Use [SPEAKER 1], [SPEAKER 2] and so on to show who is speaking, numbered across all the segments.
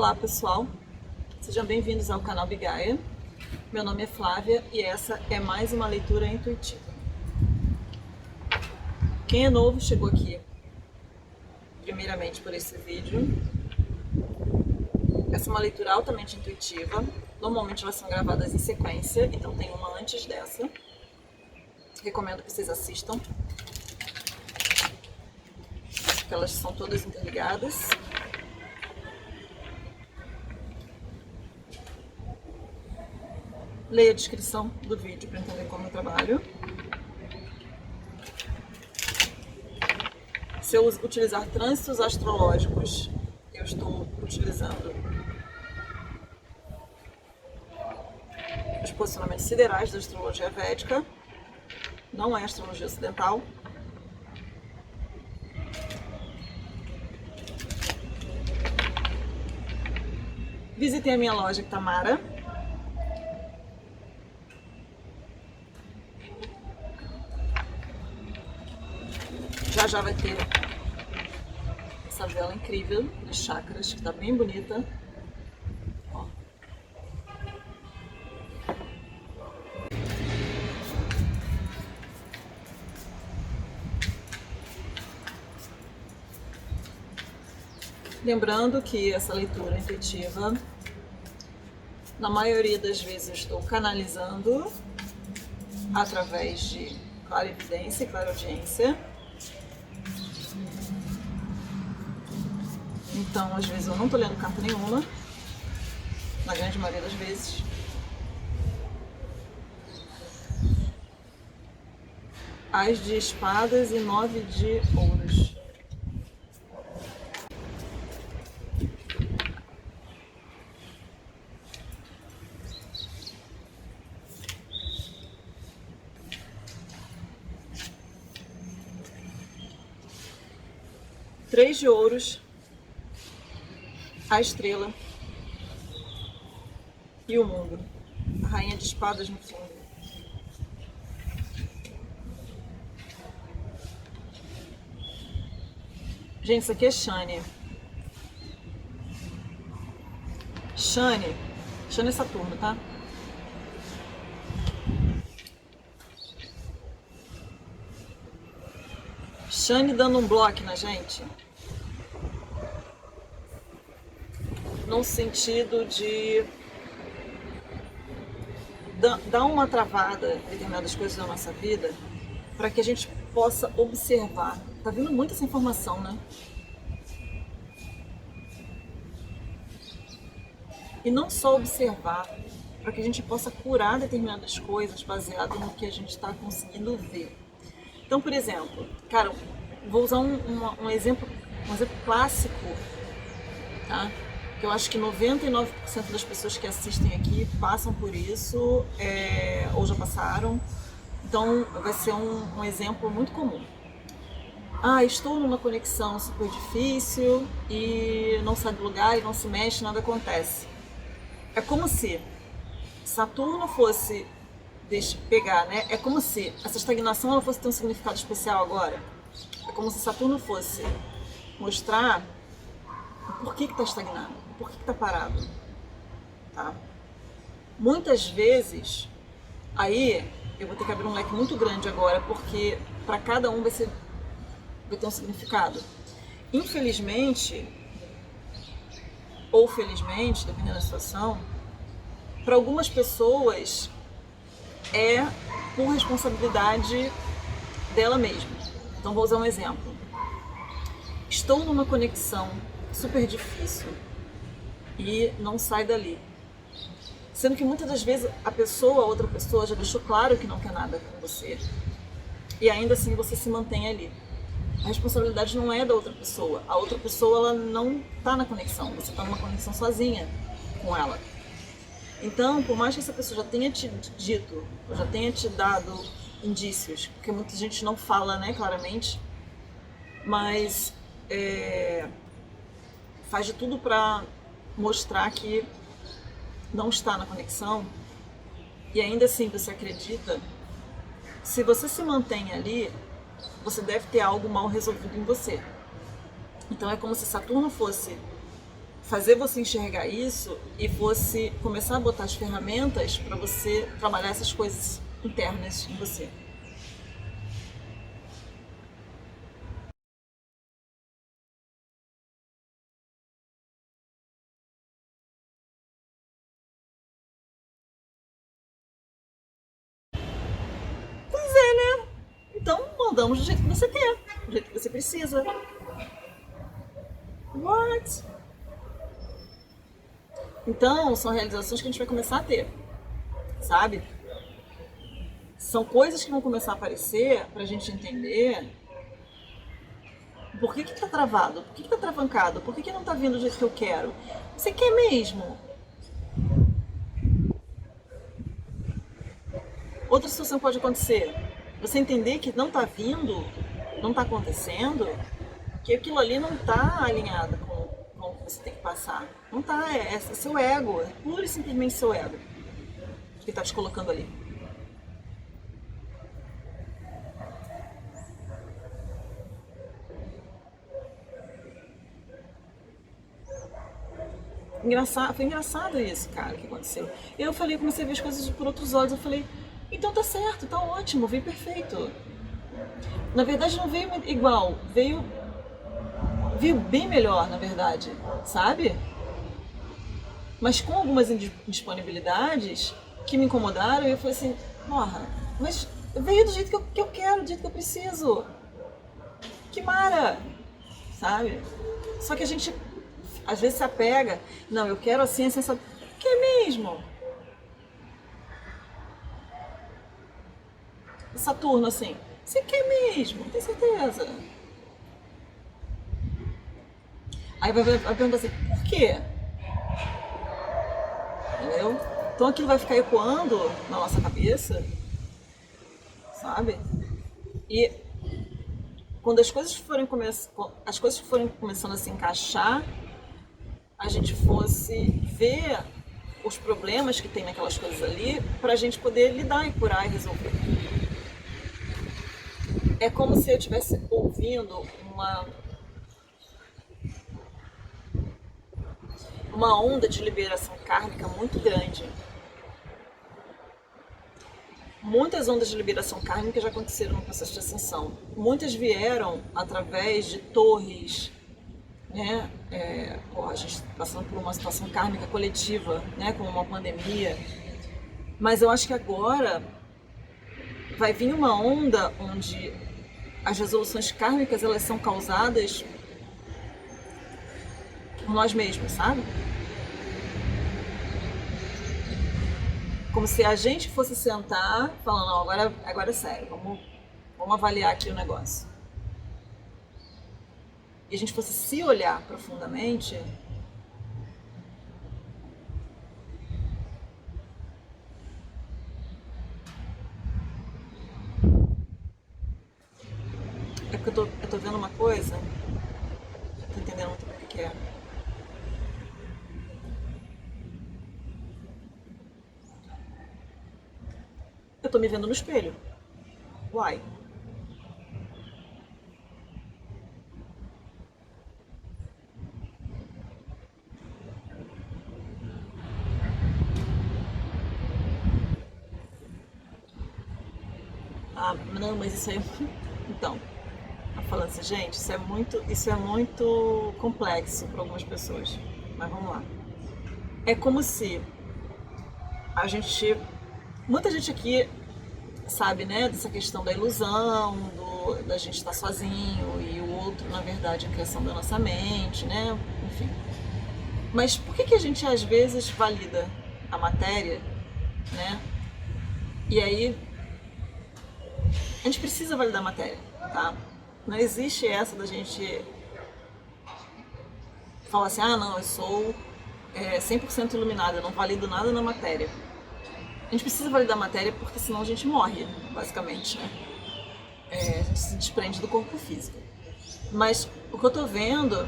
[SPEAKER 1] Olá pessoal, sejam bem-vindos ao canal Bigaia. Meu nome é Flávia e essa é mais uma leitura intuitiva. Quem é novo chegou aqui primeiramente por esse vídeo. Essa é uma leitura altamente intuitiva. Normalmente elas são gravadas em sequência, então tem uma antes dessa. Recomendo que vocês assistam, porque elas são todas interligadas. Leia a descrição do vídeo para entender como eu trabalho. Se eu utilizar trânsitos astrológicos, eu estou utilizando os posicionamentos siderais da astrologia védica, não é astrologia ocidental. Visitem a minha loja Tamara. Já vai ter essa vela incrível de chakras, que tá bem bonita. Ó. Lembrando que essa leitura intuitiva, na maioria das vezes eu estou canalizando através de clarividência e clareaudiência. Então, às vezes eu não tô lendo carta nenhuma, na grande maioria das vezes. As de espadas e 9 de ouros. Três de ouros. A estrela e o mundo, a rainha de espadas no fundo. Gente, isso aqui é Shani. Shani é Saturno, tá? Shani dando um bloco na gente. No sentido de dar uma travada em determinadas coisas da nossa vida para que a gente possa observar. Tá vindo muito essa informação, né? E não só observar, para que a gente possa curar determinadas coisas baseado no que a gente está conseguindo ver. Então, por exemplo, cara, vou usar um exemplo clássico, tá? Eu acho que 99% das pessoas que assistem aqui passam por isso, ou já passaram. Então vai ser um exemplo muito comum. Estou numa conexão super difícil e não sai do lugar e não se mexe, nada acontece. É como se Saturno fosse, deixa eu pegar, né? É como se essa estagnação ela fosse ter um significado especial agora. É como se Saturno fosse mostrar por que está estagnado, por que está parado, tá? Muitas vezes, aí eu vou ter que abrir um leque muito grande agora, porque para cada um vai ter um significado. Infelizmente, ou felizmente, dependendo da situação, para algumas pessoas é por responsabilidade dela mesma. Então vou usar um exemplo. Estou numa conexão super difícil e não sai dali. Sendo que muitas das vezes a outra pessoa já deixou claro que não quer nada com você. E ainda assim você se mantém ali. A responsabilidade não é da outra pessoa. A outra pessoa ela não está na conexão. Você está numa conexão sozinha com ela. Então, por mais que essa pessoa já tenha te dito, ou já tenha te dado indícios, porque muita gente não fala, né, claramente, mas faz de tudo para mostrar que não está na conexão, e ainda assim você acredita, se você se mantém ali, você deve ter algo mal resolvido em você. Então é como se Saturno fosse fazer você enxergar isso e você começar a botar as ferramentas para você trabalhar essas coisas internas em você. Pois é, né? Então mandamos do jeito que você quer, do jeito que você precisa. What? Então, são realizações que a gente vai começar a ter, sabe? São coisas que vão começar a aparecer pra gente entender por que que tá travado, por que que tá travancado, por que que não tá vindo do jeito que eu quero. Você quer mesmo? Outra situação pode acontecer. Você entender que não tá vindo, não tá acontecendo, que aquilo ali não tá alinhado com o que você tem que passar. Não tá, é seu ego, é pura e simplesmente seu ego que tá te colocando ali. Foi engraçado isso, cara, que aconteceu. Eu falei, comecei a ver as coisas por outros olhos. Eu falei, então tá certo, tá ótimo, veio perfeito. Na verdade, não veio igual, veio bem melhor, na verdade, sabe? Mas com algumas indisponibilidades que me incomodaram, e eu falei assim, porra, mas veio do jeito que eu quero, do jeito que eu preciso. Que mara, sabe? Só que a gente às vezes se apega, não, eu quero assim, assim, essa. Que é mesmo? Saturno, assim, você quer mesmo? Tem certeza? Aí vai perguntar assim, por quê? Entendeu? Então aquilo vai ficar ecoando na nossa cabeça, sabe? E quando as coisas forem começando a se encaixar, a gente fosse ver os problemas que tem naquelas coisas ali para a gente poder lidar e curar e resolver. É como se eu estivesse ouvindo uma onda de liberação kármica muito grande. Muitas ondas de liberação kármica já aconteceram no processo de ascensão. Muitas vieram através de torres, né? A gente está passando por uma situação kármica coletiva, né? Como uma pandemia. Mas eu acho que agora vai vir uma onda onde as resoluções kármicas elas são causadas por nós mesmos, sabe? Como se a gente fosse sentar falando, não, agora é sério, vamos avaliar aqui o negócio. E a gente fosse se olhar profundamente, é porque eu tô vendo uma coisa, tô entendendo muito bem o que é. Eu tô me vendo no espelho. Uai. Ah, não, mas isso aí. Então, falando assim, gente, isso é muito complexo para algumas pessoas. Mas vamos lá. É como se a gente. Muita gente aqui sabe, né, dessa questão da ilusão, da gente estar sozinho e o outro, na verdade, é a criação da nossa mente, né? Enfim. Mas por que a gente às vezes valida a matéria, né? E aí a gente precisa validar a matéria, tá? Não existe essa da gente falar assim, ah não, eu sou 100% iluminada, eu não valido nada na matéria. A gente precisa validar a matéria porque senão a gente morre, basicamente, né? A gente se desprende do corpo físico. Mas o que eu tô vendo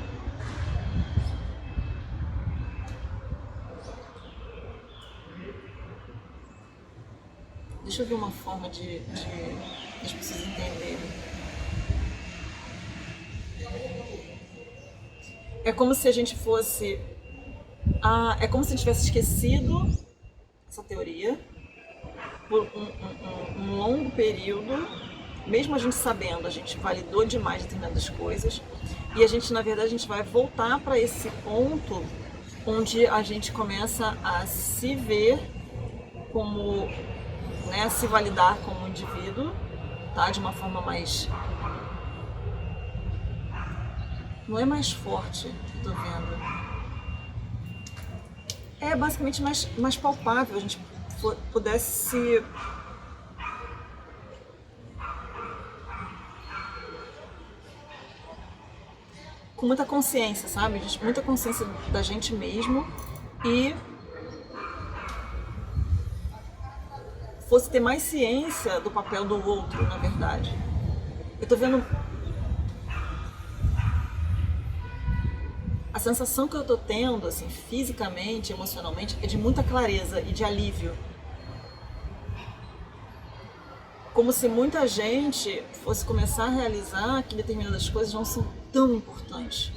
[SPEAKER 1] deixa eu ver uma forma de as pessoas entenderem. É como se a gente fosse É como se a gente tivesse esquecido essa teoria por um longo período, mesmo a gente sabendo, a gente validou demais determinadas coisas, e a gente, na verdade, a gente vai voltar para esse ponto onde a gente começa a se ver como, né, se validar como indivíduo, tá? De uma forma mais... Não é mais forte, tô vendo. É basicamente mais palpável, a gente pudesse... Com muita consciência, sabe? Muita consciência da gente mesmo e fosse ter mais ciência do papel do outro, na verdade. Eu tô vendo... A sensação que eu tô tendo, assim, fisicamente, emocionalmente, é de muita clareza e de alívio. Como se muita gente fosse começar a realizar que determinadas coisas não são tão importantes.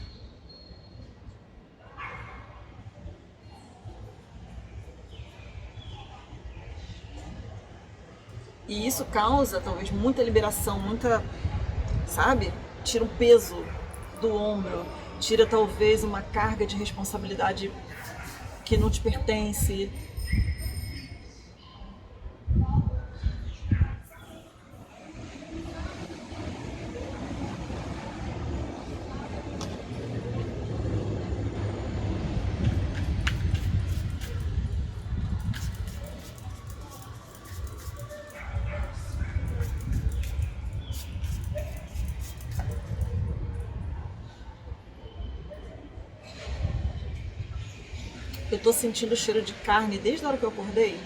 [SPEAKER 1] E isso causa, talvez, muita liberação, muita, sabe? Tira um peso do ombro, tira talvez uma carga de responsabilidade que não te pertence. Eu tô sentindo o cheiro de carne desde a hora que eu acordei.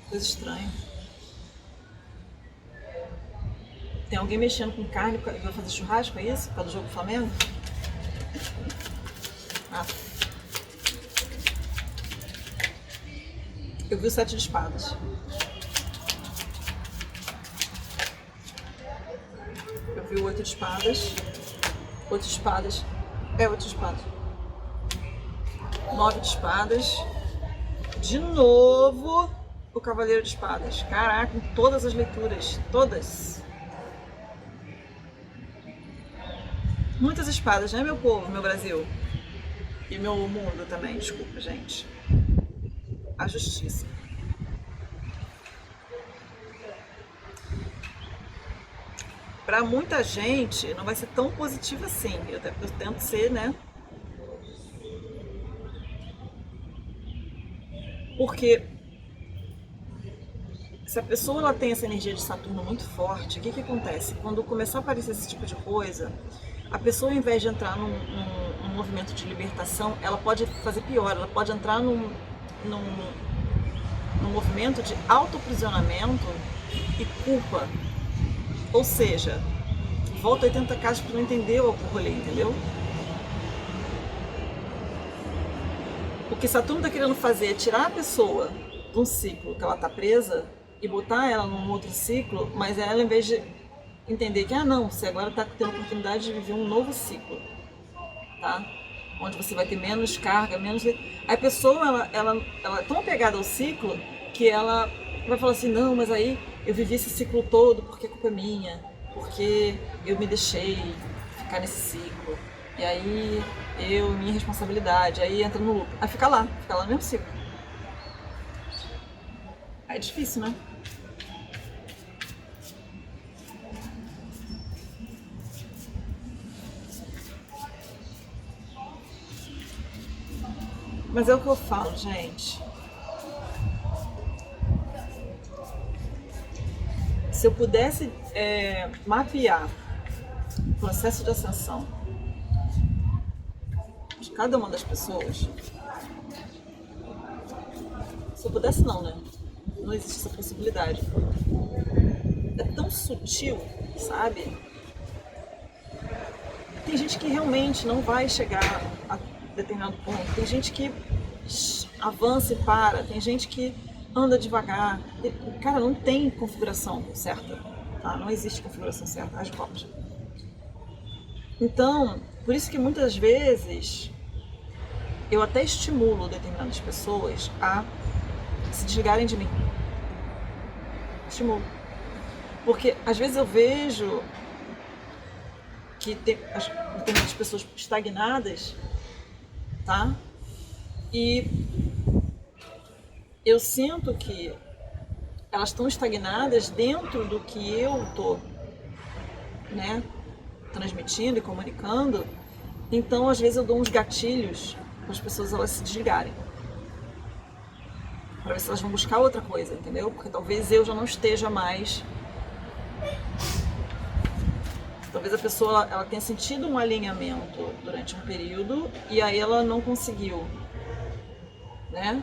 [SPEAKER 1] Coisa estranha. Tem alguém mexendo com carne para fazer churrasco, é isso? Para o jogo do Flamengo? Eu vi o 7 de espadas. Eu vi o 8 de espadas. 8 de espadas. 8 de espadas. 9 de espadas. De novo o Cavaleiro de Espadas. Caraca, com todas as leituras. Todas. Muitas espadas, né, meu povo, meu Brasil? E meu mundo também, desculpa, gente. A justiça. Para muita gente não vai ser tão positivo assim. Eu tento ser, né? Porque se a pessoa ela tem essa energia de Saturno muito forte, o que acontece? Quando começar a aparecer esse tipo de coisa, a pessoa, ao invés de entrar num movimento de libertação, ela pode fazer pior, ela pode entrar num movimento de autoaprisionamento e culpa. Ou seja, volta 80 casas para não entender o rolê, entendeu? O que Saturno está querendo fazer é tirar a pessoa de um ciclo que ela está presa e botar ela num outro ciclo, mas ela, em vez de entender que, não, você agora está tendo a oportunidade de viver um novo ciclo, tá? Onde você vai ter menos carga, menos... A pessoa, ela é tão apegada ao ciclo que ela vai falar assim, não, mas aí eu vivi esse ciclo todo porque a culpa é minha, porque eu me deixei ficar nesse ciclo, e aí minha responsabilidade, aí entra no loop. Aí fica lá no mesmo ciclo. Aí é difícil, né? Mas é o que eu falo, gente. Se eu pudesse mapear o processo de ascensão de cada uma das pessoas, se eu pudesse não, né? Não existe essa possibilidade. É tão sutil, sabe? Tem gente que realmente não vai chegar a determinado ponto. Tem gente que avança e para. Tem gente que anda devagar. Cara, não tem configuração certa. Tá? Não existe configuração certa. As cópias. Então, por isso que muitas vezes eu até estimulo determinadas pessoas a se desligarem de mim. Estimulo. Porque às vezes eu vejo que tem determinadas pessoas estagnadas, tá? E eu sinto que elas estão estagnadas dentro do que eu tô, né, transmitindo e comunicando. Então, às vezes eu dou uns gatilhos para as pessoas elas se desligarem, para ver se elas vão buscar outra coisa, entendeu? Porque talvez eu já não esteja mais. Talvez a pessoa ela tenha sentido um alinhamento durante um período e aí ela não conseguiu, né,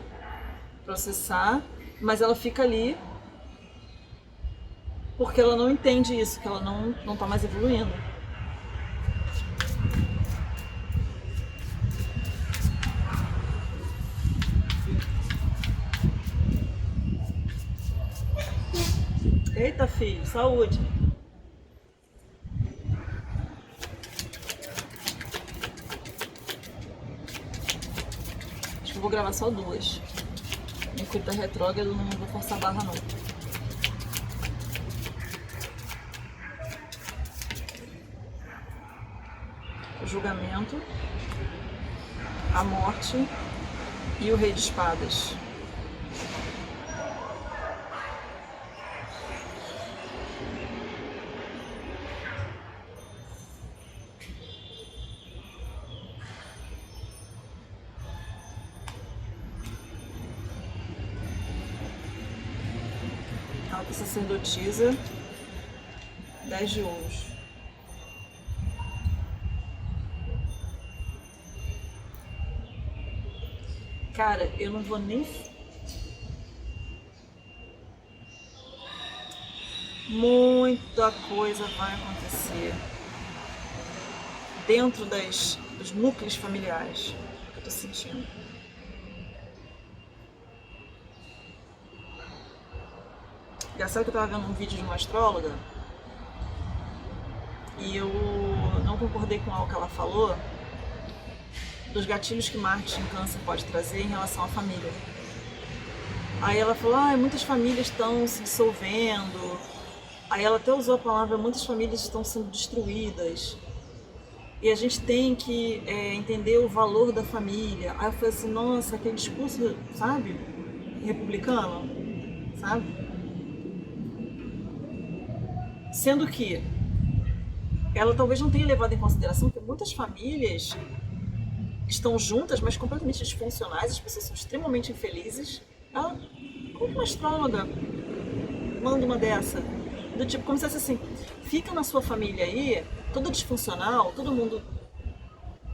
[SPEAKER 1] processar, mas ela fica ali porque ela não entende isso, que ela não tá mais evoluindo. Eita, filho, saúde. Acho que eu vou gravar só duas. Mercúrio tá retrógrado, não vou forçar a barra não. O julgamento, a morte e o rei de espadas. Alta sacerdotisa, 10 de ouros. Cara, eu não vou nem... Muita coisa vai acontecer dentro dos núcleos familiares que eu tô sentindo. Engraçado que eu tava vendo um vídeo de uma astróloga e eu não concordei com algo que ela falou dos gatilhos que Marte em Câncer pode trazer em relação à família. Aí ela falou, muitas famílias estão se dissolvendo. Aí ela até usou a palavra, muitas famílias estão sendo destruídas. E a gente tem que entender o valor da família. Aí eu falei assim, nossa, aquele discurso, sabe, republicano, sabe? Sendo que ela talvez não tenha levado em consideração que muitas famílias estão juntas, mas completamente disfuncionais, as pessoas são extremamente infelizes. Ela, como uma astróloga, manda uma dessa? Do tipo, como se fosse assim, fica na sua família aí, toda disfuncional, todo mundo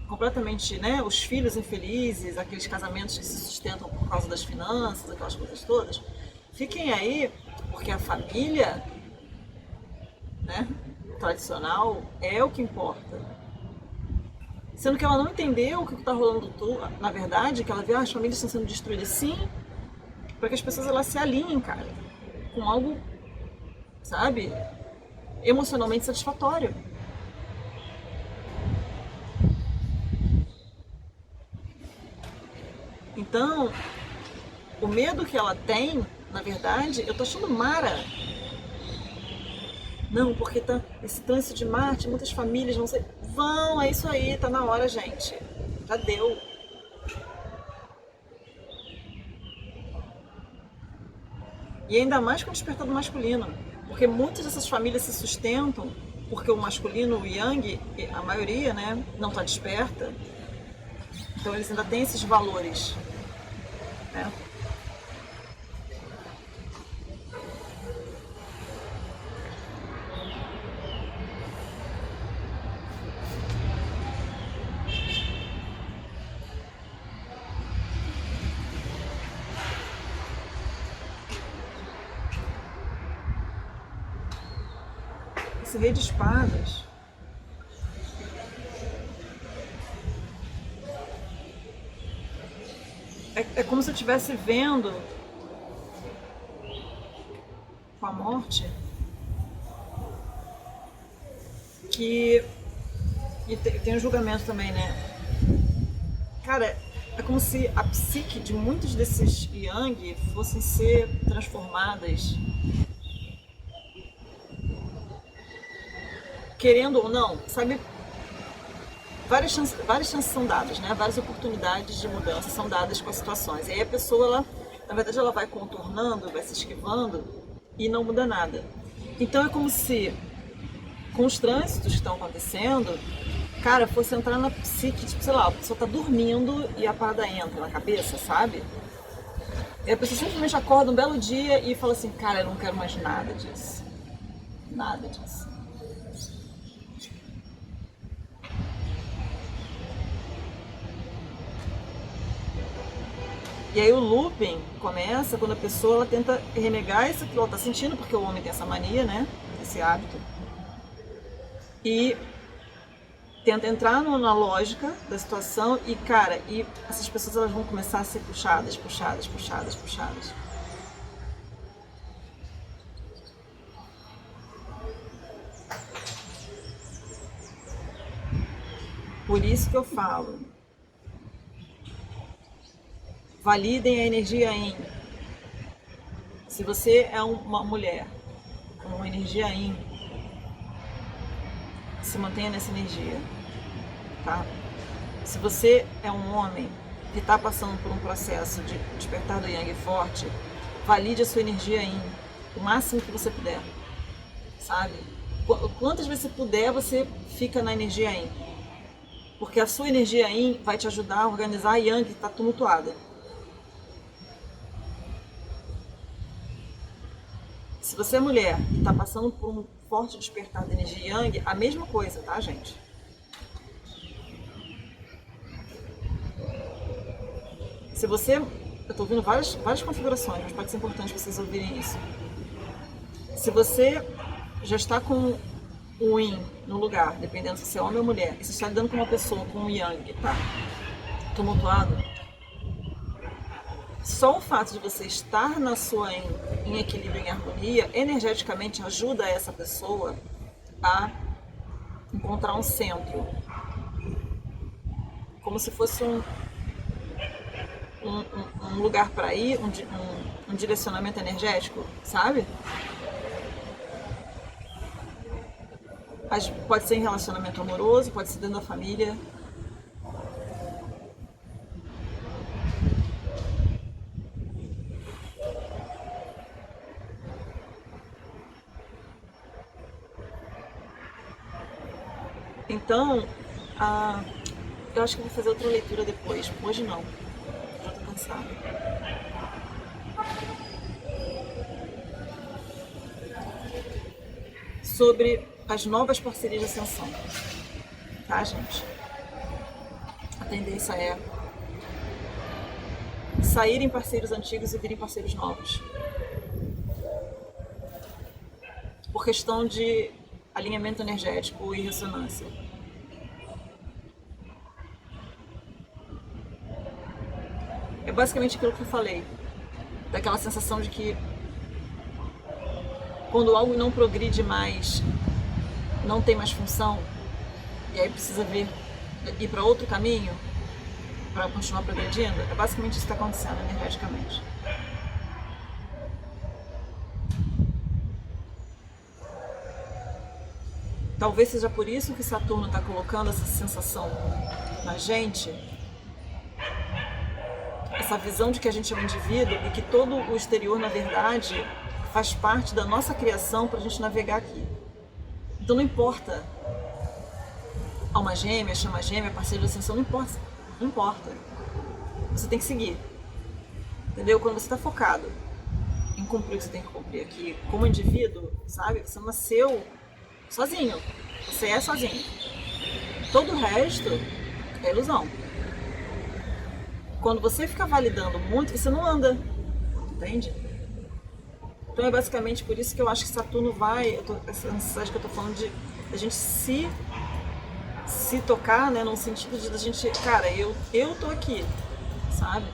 [SPEAKER 1] completamente, né, os filhos infelizes, aqueles casamentos que se sustentam por causa das finanças, aquelas coisas todas. Fiquem aí, porque a família, né, tradicional é o que importa. Sendo que ela não entendeu o que está rolando, na verdade, que ela vê as famílias estão sendo destruídas, sim, para que as pessoas elas se alinhem, cara, com algo, sabe, emocionalmente satisfatório. Então, o medo que ela tem, na verdade, eu tô achando mara. Não, porque tá esse trânsito de Marte, muitas famílias vão ser... Vão, é isso aí, tá na hora, gente. Já deu. E ainda mais com o despertar do masculino. Porque muitas dessas famílias se sustentam porque o masculino, o yang, a maioria, né, não tá desperta. Então eles ainda têm esses valores, né? Esse rei de espadas é como se eu estivesse vendo com a morte que... E tem o julgamento também, né? Cara, é como se a psique de muitos desses yang fossem ser transformadas, querendo ou não, sabe? Várias chances são dadas, né? Várias oportunidades de mudança são dadas com as situações. E aí a pessoa, ela, na verdade, ela vai contornando, vai se esquivando e não muda nada. Então é como se, com os trânsitos que estão acontecendo, cara, fosse entrar na psique, tipo, sei lá, a pessoa tá dormindo e a parada entra na cabeça, sabe? E a pessoa simplesmente acorda um belo dia e fala assim, cara, eu não quero mais nada disso. Nada disso. E aí o looping começa quando a pessoa ela tenta renegar isso que ela está sentindo, porque o homem tem essa mania, né? Esse hábito. E tenta entrar na lógica da situação e, cara, e essas pessoas elas vão começar a ser puxadas. Por isso que eu falo, validem a energia Yin. Se você é uma mulher com uma energia Yin, se mantenha nessa energia, tá? Se você é um homem que está passando por um processo de despertar do Yang forte, valide a sua energia Yin o máximo que você puder, sabe? Quantas vezes você puder, você fica na energia Yin, porque a sua energia Yin vai te ajudar a organizar a Yang que está tumultuada. Se você é mulher e está passando por um forte despertar da energia Yang, a mesma coisa, tá, gente? Se você... Eu estou ouvindo várias configurações, mas pode ser importante vocês ouvirem isso. Se você já está com o Yin no lugar, dependendo se você é homem ou mulher, e você está lidando com uma pessoa com o Yang, tá? Tumultuado, só o fato de você estar na sua em equilíbrio, em harmonia, energeticamente ajuda essa pessoa a encontrar um centro. Como se fosse um lugar para ir, um direcionamento energético, sabe? Pode ser em relacionamento amoroso, pode ser dentro da família. Então, eu acho que vou fazer outra leitura depois. Hoje não. Já tô cansada. Sobre as novas parcerias de ascensão. Tá, gente? A tendência é saírem parceiros antigos e virem parceiros novos. Por questão de alinhamento energético e ressonância. É basicamente aquilo que eu falei, daquela sensação de que quando algo não progride mais, não tem mais função, e aí precisa ir para outro caminho para continuar progredindo, é basicamente isso que está acontecendo energeticamente. Talvez seja por isso que Saturno está colocando essa sensação na gente, essa visão de que a gente é um indivíduo e que todo o exterior, na verdade, faz parte da nossa criação para a gente navegar aqui. Então não importa alma gêmea, chama gêmea, parceiro de ascensão, não importa. Não importa. Você tem que seguir. Entendeu? Quando você está focado em cumprir o que você tem que cumprir aqui como indivíduo, sabe? Você nasceu sozinho. Você é sozinho. Todo o resto é ilusão. Quando você fica validando muito, você não anda. Entende? Então é basicamente por isso que eu acho que Saturno vai... essa necessidade que eu tô falando de a gente se tocar, né? No sentido de a gente... Cara, eu tô aqui. Sabe?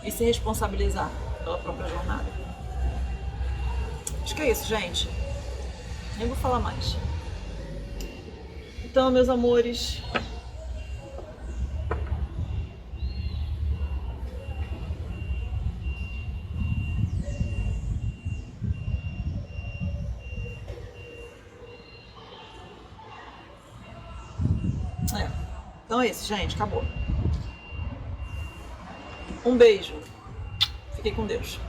[SPEAKER 1] E se responsabilizar pela própria jornada. Acho que é isso, gente. Nem vou falar mais. Então, meus amores, Então é isso, gente. Acabou. Um beijo. Fiquem com Deus.